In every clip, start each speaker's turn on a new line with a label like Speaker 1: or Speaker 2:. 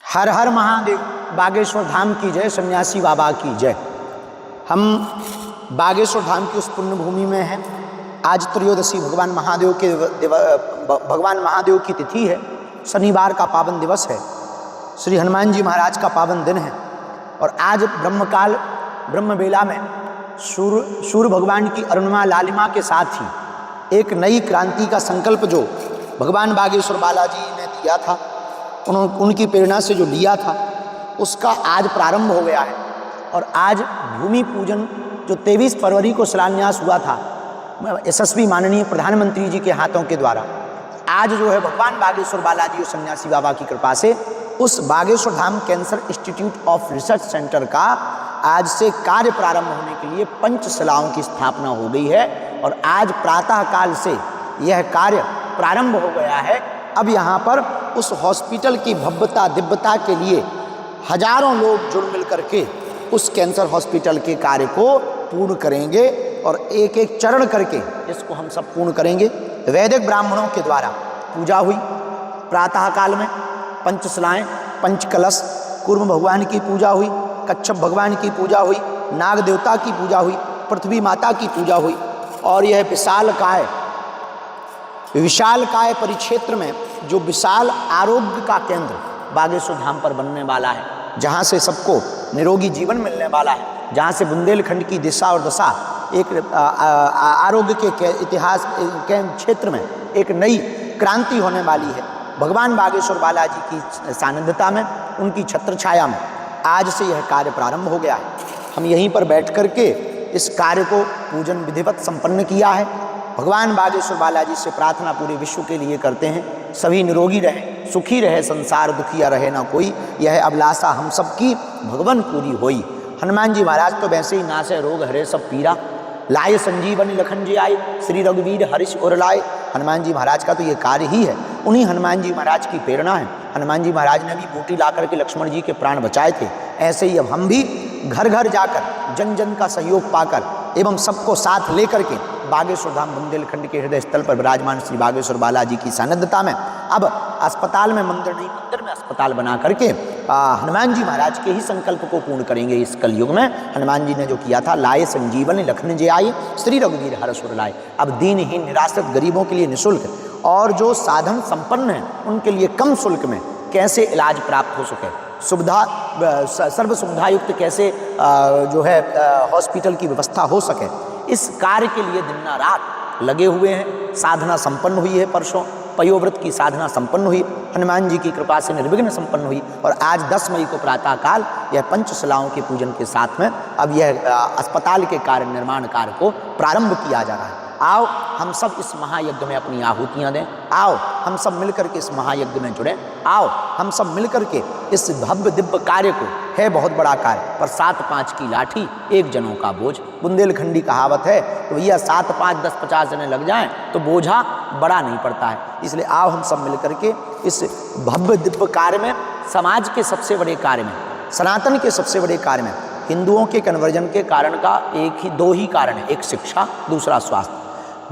Speaker 1: हर हर महादेव। बागेश्वर धाम की जय, सन्यासी बाबा की जय। हम बागेश्वर धाम की उस पुण्य भूमि में हैं। आज त्रयोदशी भगवान महादेव की तिथि है। शनिवार का पावन दिवस है। श्री हनुमान जी महाराज का पावन दिन है। और आज ब्रह्मकाल ब्रह्म बेला में सूर्य भगवान की अरुणिमा लालिमा के साथ ही एक नई क्रांति का संकल्प जो भगवान बागेश्वर बालाजी ने दिया था, उनकी प्रेरणा से जो लिया था, उसका आज प्रारंभ हो गया है। और आज भूमि पूजन जो 23 फरवरी को शिलान्यास हुआ था यशस्वी माननीय प्रधानमंत्री जी के हाथों के द्वारा, आज जो है भगवान बागेश्वर बालाजी और सन्यासी बाबा की कृपा से उस Bageshwar Dham cancer institute of research centre का आज से कार्य प्रारंभ होने के लिए पंचशिलाओं की स्थापना हो गई है। और आज प्रातः काल से यह कार्य प्रारंभ हो गया है। अब यहाँ पर उस हॉस्पिटल की भव्यता दिव्यता के लिए हजारों लोग जुड़ मिल करके उस कैंसर हॉस्पिटल के कार्य को पूर्ण करेंगे। और एक एक चरण करके इसको हम सब पूर्ण करेंगे। वैदिक ब्राह्मणों के द्वारा पूजा हुई प्रातः काल में, पंचशिलाएँ, पंचकलश, कूर्म भगवान की पूजा हुई, कच्छप भगवान की पूजा हुई, नाग देवता की पूजा हुई, पृथ्वी माता की पूजा हुई। और यह विशालकाय परिक्षेत्र में जो विशाल आरोग्य का केंद्र बागेश्वर धाम पर बनने वाला है, जहाँ से सबको निरोगी जीवन मिलने वाला है, जहाँ से बुंदेलखंड की दिशा और दशा एक आरोग्य के इतिहास के क्षेत्र में एक नई क्रांति होने वाली है। भगवान बागेश्वर बालाजी की सानिध्यता में, उनकी छत्र छाया में आज से यह कार्य प्रारंभ हो गया है। हम यहीं पर बैठ करके इस कार्य को पूजन विधिवत संपन्न किया है। भगवान बागेश्वर बालाजी से प्रार्थना पूरे विश्व के लिए करते हैं, सभी निरोगी रहे, सुखी रहे, संसार दुखिया रहे ना कोई, यह अभिलाषा हम सबकी भगवान पूरी होई। हनुमान जी महाराज तो वैसे ही नासे रोग हरे सब पीरा, लाए संजीवनी लखन जी आए, श्री रघुवीर हर्ष उर लाए। हनुमान जी महाराज का तो ये कार्य ही है। उन्हीं हनुमान जी महाराज की प्रेरणा है। हनुमान जी महाराज ने भी बूटी ला करके लक्ष्मण जी के प्राण बचाए थे। ऐसे ही अब हम भी घर घर जाकर जन जन का सहयोग पाकर एवं सबको साथ लेकर के बागेश्वर धाम बुंदेलखंड के हृदय स्थल पर विराजमान श्री बागेश्वर बालाजी की सानिध्यता में अब अस्पताल में मंदिर नहीं, मंदिर में अस्पताल बना करके हनुमान जी महाराज के ही संकल्प को पूर्ण करेंगे। इस कलयुग में हनुमान जी ने जो किया था, लाए संजीवन लखन जे आए, श्री रघुवीर हर्ष उर लाए। अब दीनहीन निराश्रित गरीबों के लिए निःशुल्क और जो साधन संपन्न हैं उनके लिए कम शुल्क में कैसे इलाज प्राप्त हो सके, सर्व सुविधायुक्त कैसे जो है हॉस्पिटल की व्यवस्था हो सके, इस कार्य के लिए दिन रात लगे हुए हैं। साधना संपन्न हुई है। परसों पयोव्रत की साधना संपन्न हुई, हनुमान जी की कृपा से निर्विघ्न संपन्न हुई। और आज 10 मई को प्रातःकाल यह पंचशिलाओं के पूजन के साथ में अब यह अस्पताल के कार्य निर्माण कार्य को प्रारंभ किया जा रहा है। आओ हम सब इस महायज्ञ में अपनी आहुतियाँ दें। आओ हम सब मिलकर के इस महायज्ञ में जुड़ें। आओ हम सब मिलकर के इस भव्य दिव्य कार्य को, है बहुत बड़ा कार्य, पर 7-5 की लाठी एक जनों का बोझ। बुंदेलखंडी कहावत है तो भैया 7, 5, 10, 50 जने लग जाएं तो बोझा बड़ा नहीं पड़ता है। इसलिए आओ हम सब मिलकर के इस भव्य दिव्य कार्य में, समाज के सबसे बड़े कार्य में, सनातन के सबसे बड़े कार्य में, हिंदुओं के कन्वर्जन के कारण का दो ही कारण है, एक शिक्षा, दूसरा स्वास्थ्य।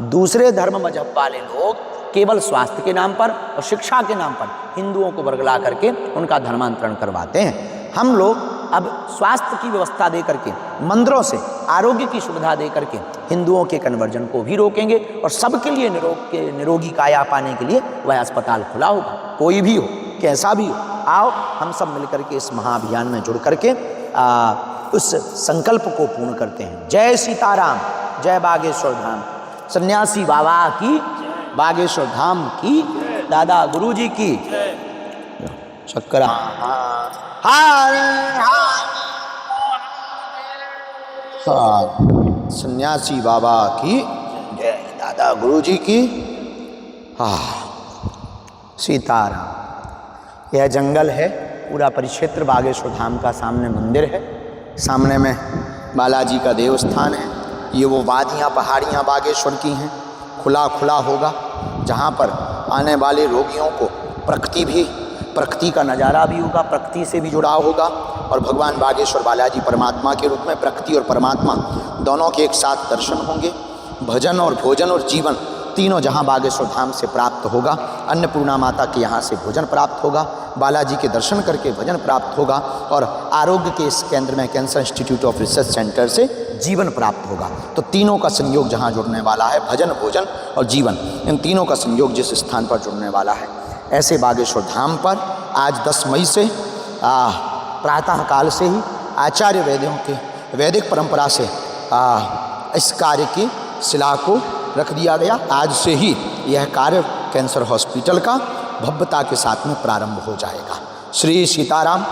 Speaker 1: दूसरे धर्म मजहब वाले लोग केवल स्वास्थ्य के नाम पर और शिक्षा के नाम पर हिंदुओं को वर्गला करके उनका धर्मांतरण करवाते हैं। हम लोग अब स्वास्थ्य की व्यवस्था दे करके, मंदिरों से आरोग्य की सुविधा दे करके हिंदुओं के कन्वर्जन को भी रोकेंगे और सबके लिए निरोगी काया पाने के लिए वह अस्पताल खुला होगा, कोई भी हो, कैसा भी हो। आओ हम सब मिलकर के इस महाअभियान में जुड़ करके उस संकल्प को पूर्ण करते हैं। जय सीताराम, जय बागेश्वर धाम, सन्यासी बाबा की, बागेश्वर धाम की, दादा गुरुजी की चक्रा। सन्यासी बाबा की जय, दादा गुरुजी की। सीताराम। यह जंगल है, पूरा परिक्षेत्र बागेश्वर धाम का। सामने मंदिर है, सामने में बालाजी का देवस्थान है। ये वो वादियाँ पहाड़ियाँ बागेश्वर की हैं। खुला होगा, जहाँ पर आने वाले रोगियों को प्रकृति का नज़ारा भी होगा, प्रकृति से भी जुड़ाव होगा। और भगवान बागेश्वर बालाजी परमात्मा के रूप में प्रकृति और परमात्मा दोनों के एक साथ दर्शन होंगे। भजन और भोजन और जीवन तीनों जहाँ बागेश्वर धाम से प्राप्त होगा। अन्नपूर्णा माता के यहाँ से भोजन प्राप्त होगा, बालाजी के दर्शन करके भोजन प्राप्त होगा, और आरोग्य के इस केंद्र में cancer institute of research centre से जीवन प्राप्त होगा। तो तीनों का संयोग जहाँ जुड़ने वाला है, भजन, भोजन और जीवन, इन तीनों का संयोग जिस स्थान पर जुड़ने वाला है, ऐसे बागेश्वर धाम पर आज 10 मई से प्रातः काल से ही आचार्य वेदियों के वैदिक परंपरा से इस कार्य की शिला को रख दिया गया। आज से ही यह कार्य कैंसर हॉस्पिटल का भव्यता के साथ में प्रारंभ हो जाएगा। श्री सीताराम।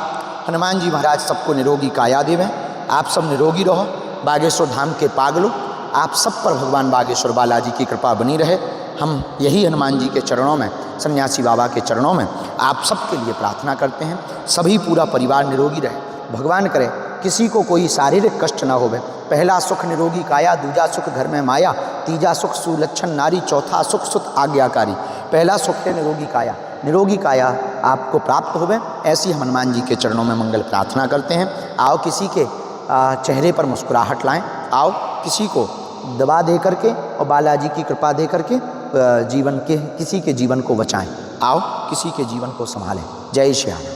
Speaker 1: हनुमान जी महाराज सबको निरोगी काया देवें। आप सब निरोगी रहो। बागेश्वर धाम के पागलों, आप सब पर भगवान बागेश्वर बालाजी की कृपा बनी रहे। हम यही हनुमान जी के चरणों में, सन्यासी बाबा के चरणों में आप सबके लिए प्रार्थना करते हैं। सभी पूरा परिवार निरोगी रहे। भगवान करे किसी को कोई शारीरिक कष्ट न होवे। पहला सुख निरोगी काया, दूजा सुख घर में माया, तीजा सुख सुलक्षण नारी, चौथा सुख सुत आज्ञाकारी। पहला सुख है निरोगी काया। निरोगी काया आपको प्राप्त होवे, ऐसी हम हनुमान जी के चरणों में मंगल प्रार्थना करते हैं। आओ किसी के चेहरे पर मुस्कुराहट लाएं। आओ किसी को दवा दे करके और बालाजी की कृपा दे करके किसी के जीवन को बचाएं। आओ किसी के जीवन को संभालें। जय श्री राम।